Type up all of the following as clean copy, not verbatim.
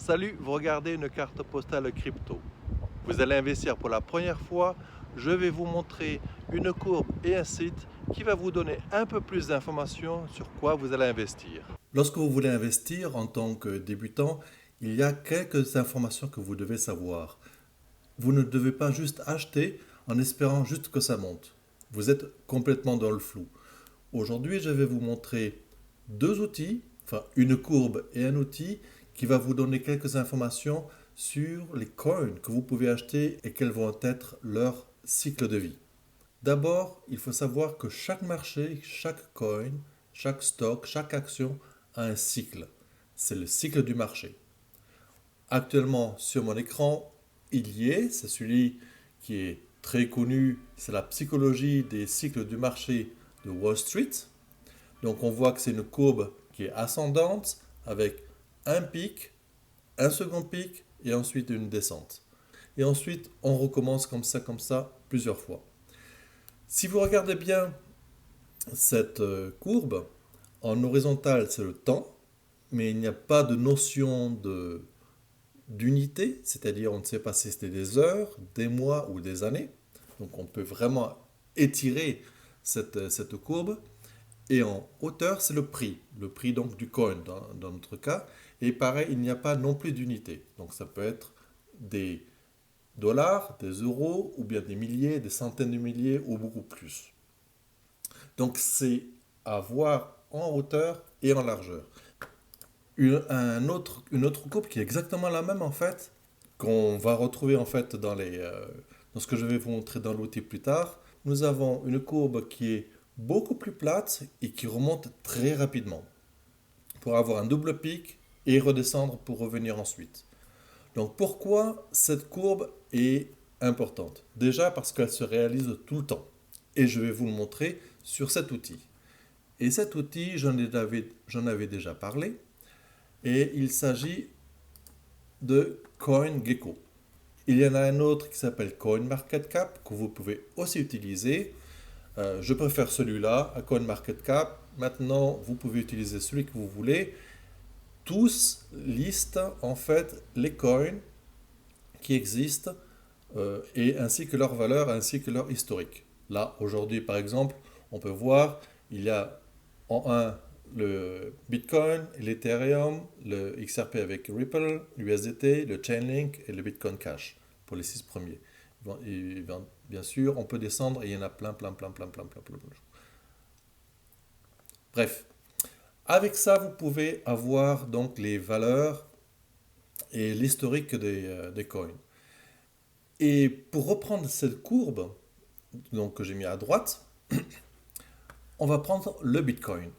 Salut, vous regardez une carte postale crypto. Vous allez investir pour la première fois. Je vais vous montrer une courbe et un site qui va vous donner un peu plus d'informations sur quoi vous allez investir. Lorsque vous voulez investir en tant que débutant, il y a quelques informations que vous devez savoir. Vous ne devez pas juste acheter en espérant juste que ça monte. Vous êtes complètement dans le flou. Aujourd'hui, je vais vous montrer deux outils, enfin une courbe et un outil qui va vous donner quelques informations sur les coins que vous pouvez acheter et quels vont être leur cycle de vie. D'abord, il faut savoir que chaque marché, chaque coin, chaque stock, chaque action a un cycle. C'est le cycle du marché. Actuellement, sur mon écran, il y est, c'est celui qui est très connu, c'est la psychologie des cycles du marché de Wall Street. Donc on voit que c'est une courbe qui est ascendante avec un pic, un second pic et ensuite une descente. Et ensuite on recommence comme ça, plusieurs fois. Si vous regardez bien cette courbe, en horizontal c'est le temps, mais il n'y a pas de notion d'unité, c'est-à-dire on ne sait pas si c'était des heures, des mois ou des années. Donc on peut vraiment étirer cette courbe. Et en hauteur, c'est le prix donc du coin dans notre cas. Et pareil, il n'y a pas non plus d'unité. Donc ça peut être des dollars, des euros, ou bien des milliers, des centaines de milliers, ou beaucoup plus. Donc c'est à voir en hauteur et en largeur. Une autre coupe qui est exactement la même en fait, qu'on va retrouver en fait dans ce que je vais vous montrer dans l'outil plus tard. Nous avons une courbe qui est beaucoup plus plate et qui remonte très rapidement pour avoir un double pic et redescendre pour revenir ensuite. Donc pourquoi cette courbe est importante? Déjà parce qu'elle se réalise tout le temps. Et je vais vous le montrer sur cet outil. Et cet outil, j'en avais déjà parlé. Et il s'agit de CoinGecko. Il y en a un autre qui s'appelle CoinMarketCap que vous pouvez aussi utiliser. Je préfère celui-là à CoinMarketCap. Maintenant, vous pouvez utiliser celui que vous voulez. Tous listent en fait les coins qui existent et ainsi que leur valeur, ainsi que leur historique. Là, aujourd'hui, par exemple, on peut voir, il y a en un le Bitcoin, l'Ethereum, le XRP avec Ripple, l'USDT, le Chainlink et le Bitcoin Cash pour les six premiers. Et bien sûr, on peut descendre et il y en a plein. Bref, avec ça, vous pouvez avoir donc les valeurs et l'historique des coins. Et pour reprendre cette courbe donc, que j'ai mis à droite, on va prendre le Bitcoin.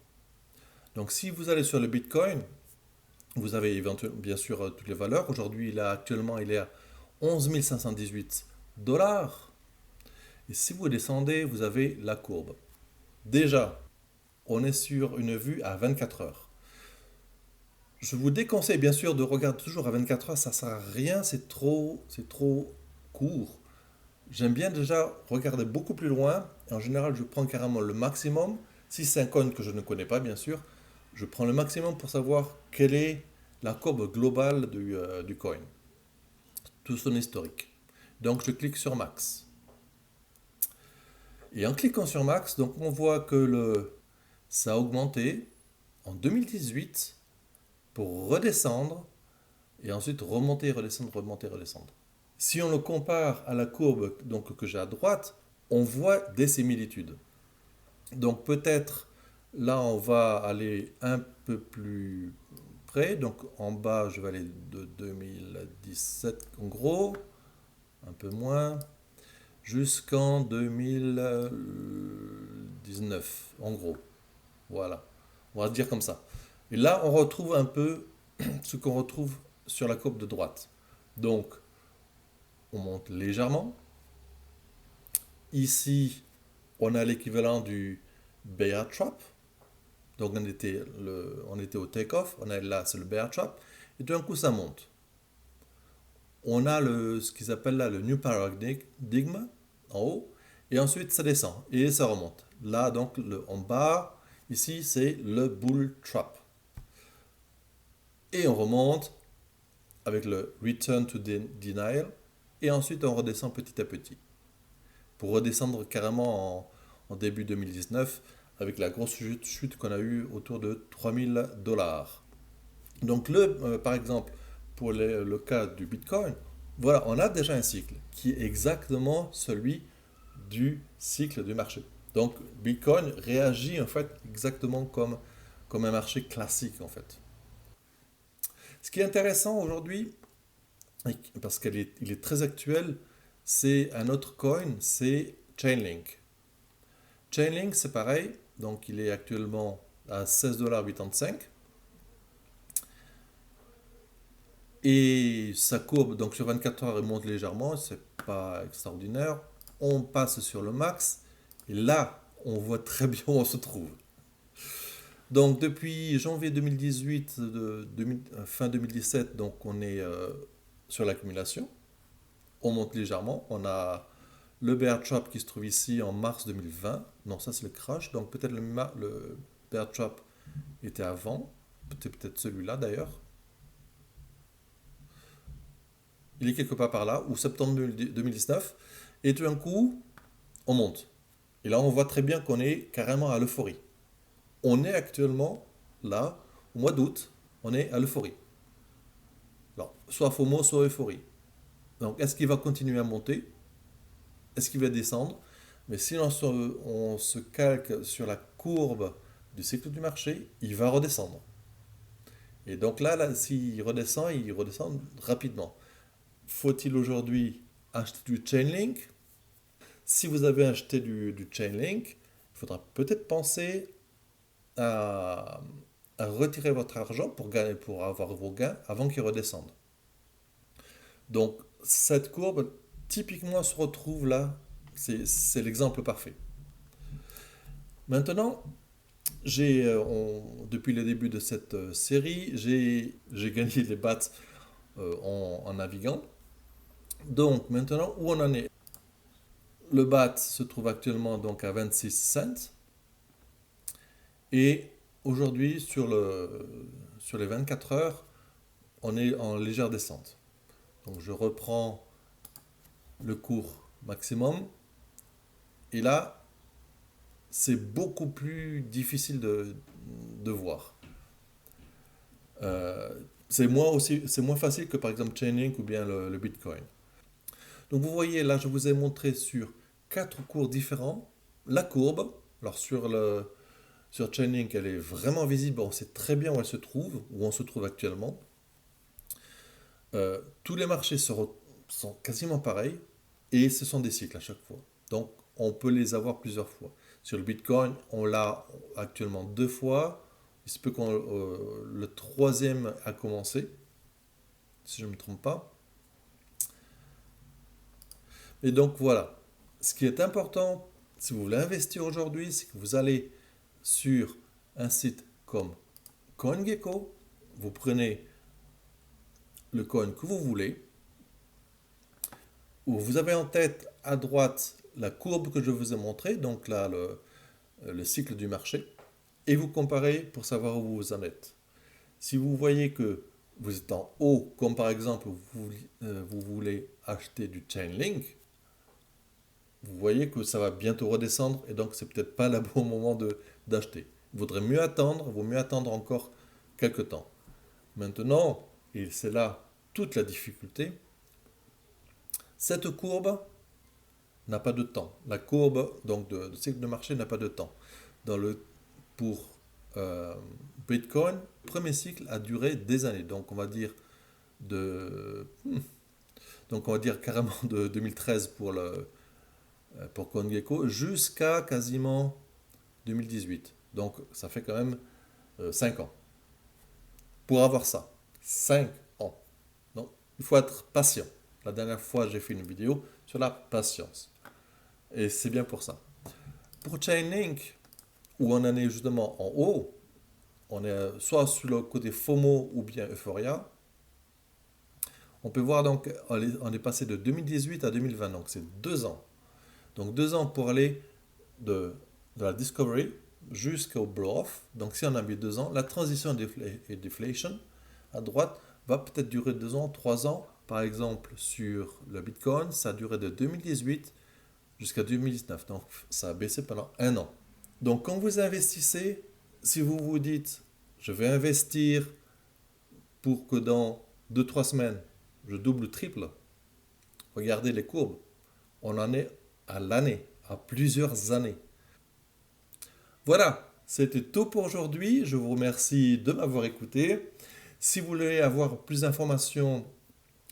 Donc si vous allez sur le Bitcoin, vous avez bien sûr toutes les valeurs. Aujourd'hui, actuellement, il est à 11 518 dollars. Et si vous descendez, vous avez la courbe. Déjà, on est sur une vue à 24 heures. Je vous déconseille bien sûr de regarder toujours à 24 heures, ça ne sert à rien, c'est trop court. J'aime bien déjà regarder beaucoup plus loin. En général, je prends carrément le maximum. Si c'est un coin que je ne connais pas, bien sûr, je prends le maximum pour savoir quelle est la courbe globale du coin, tout son historique. Donc, je clique sur Max. Et en cliquant sur Max, donc on voit que ça a augmenté en 2018 pour redescendre et ensuite remonter, redescendre, remonter, redescendre. Si on le compare à la courbe donc, que j'ai à droite, on voit des similitudes. Donc peut-être là on va aller un peu plus près. Donc en bas je vais aller de 2017 en gros, un peu moins, jusqu'en 2019 en gros. Voilà, on va dire comme ça. Et là on retrouve un peu ce qu'on retrouve sur la courbe de droite. Donc on monte légèrement. Ici, on a l'équivalent du bear trap. Donc on était au take-off, là c'est le bear trap, et d'un coup ça monte. On a ce qu'ils appellent là le new paradigm en haut, et ensuite ça descend et ça remonte. Là donc en bas, ici c'est le bull trap. Et on remonte, avec le Return to Denial, et ensuite on redescend petit à petit, pour redescendre carrément en début 2019, avec la grosse chute qu'on a eue autour de 3000 $. Donc par exemple, pour le cas du Bitcoin, voilà, on a déjà un cycle qui est exactement celui du cycle du marché. Donc Bitcoin réagit en fait exactement comme un marché classique en fait. Ce qui est intéressant aujourd'hui, parce qu'il est très actuel, c'est un autre coin, c'est Chainlink. Chainlink, c'est pareil, donc il est actuellement à 16,85 $. Et sa courbe, donc sur 24 heures, elle monte légèrement, c'est pas extraordinaire. On passe sur le max, et là, on voit très bien où on se trouve. Donc depuis janvier 2018, fin 2017, donc on est sur l'accumulation. On monte légèrement. On a le bear trap qui se trouve ici en mars 2020. Non, ça c'est le crash. Donc peut-être le bear trap était avant. Peut-être celui-là d'ailleurs. Il est quelque part par là, ou septembre 2019. Et tout d'un coup, on monte. Et là, on voit très bien qu'on est carrément à l'euphorie. On est actuellement là, au mois d'août, on est à l'euphorie. Alors, soit FOMO, soit euphorie. Donc, est-ce qu'il va continuer à monter? Est-ce qu'il va descendre? Mais si on se calque sur la courbe du cycle du marché, il va redescendre. Et donc là s'il redescend, il redescend rapidement. Faut-il aujourd'hui acheter du Chainlink? Si vous avez acheté du Chainlink, il faudra peut-être penser à, à retirer votre argent pour avoir vos gains avant qu'ils redescendent. Donc cette courbe, typiquement, se retrouve là. C'est l'exemple parfait. Maintenant, depuis le début de cette série, j'ai gagné les BAT en naviguant. Donc maintenant, où on en est? Le BAT se trouve actuellement donc à 26 cents. Et aujourd'hui, sur les 24 heures, on est en légère descente. Donc je reprends le cours maximum. Et là, c'est beaucoup plus difficile de voir. C'est moins facile que par exemple Chainlink ou bien le Bitcoin. Donc vous voyez là, je vous ai montré sur 4 cours différents la courbe. Alors sur Chainlink, elle est vraiment visible, on sait très bien où elle se trouve, où on se trouve actuellement. Tous les marchés sont quasiment pareils et ce sont des cycles à chaque fois. Donc on peut les avoir plusieurs fois. Sur le Bitcoin, on l'a actuellement 2 fois. Il se peut que le troisième a commencé, si je ne me trompe pas. Et donc voilà. Ce qui est important, si vous voulez investir aujourd'hui, c'est que vous allez sur un site comme CoinGecko, vous prenez le coin que vous voulez, où vous avez en tête à droite la courbe que je vous ai montrée, donc là le cycle du marché, et vous comparez pour savoir où vous en êtes. Si vous voyez que vous êtes en haut, comme par exemple vous voulez acheter du Chainlink, vous voyez que ça va bientôt redescendre et donc c'est peut-être pas le bon moment d'acheter. Il vaut mieux attendre encore quelques temps. Maintenant, et c'est là toute la difficulté, cette courbe n'a pas de temps. La courbe donc de cycle de marché n'a pas de temps. Pour Bitcoin, le premier cycle a duré des années. Donc on va dire carrément de 2013 pour CoinGecko jusqu'à quasiment 2018. Donc ça fait quand même 5 ans. Pour avoir ça, 5 ans. Donc il faut être patient. La dernière fois, j'ai fait une vidéo sur la patience. Et c'est bien pour ça. Pour Chainlink, où on en est justement en haut, on est soit sur le côté FOMO ou bien Euphoria. On peut voir donc, on est passé de 2018 à 2020, donc c'est 2 ans. Donc 2 ans pour aller de la discovery jusqu'au blow-off. Donc si on a mis 2 ans, la transition et deflation à droite va peut-être durer 2 ans, 3 ans. Par exemple, sur le Bitcoin, ça a duré de 2018 jusqu'à 2019. Donc, ça a baissé pendant 1 an. Donc, quand vous investissez, si vous vous dites, je vais investir pour que dans 2 3 semaines, je double ou triple, regardez les courbes. On en est à l'année, à plusieurs années. Voilà, c'était tout pour aujourd'hui. Je vous remercie de m'avoir écouté. Si vous voulez avoir plus d'informations,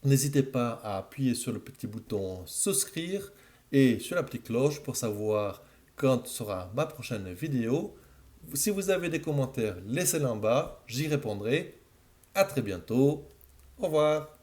n'hésitez pas à appuyer sur le petit bouton souscrire et sur la petite cloche pour savoir quand sera ma prochaine vidéo. Si vous avez des commentaires, laissez-les en bas, j'y répondrai. À très bientôt. Au revoir.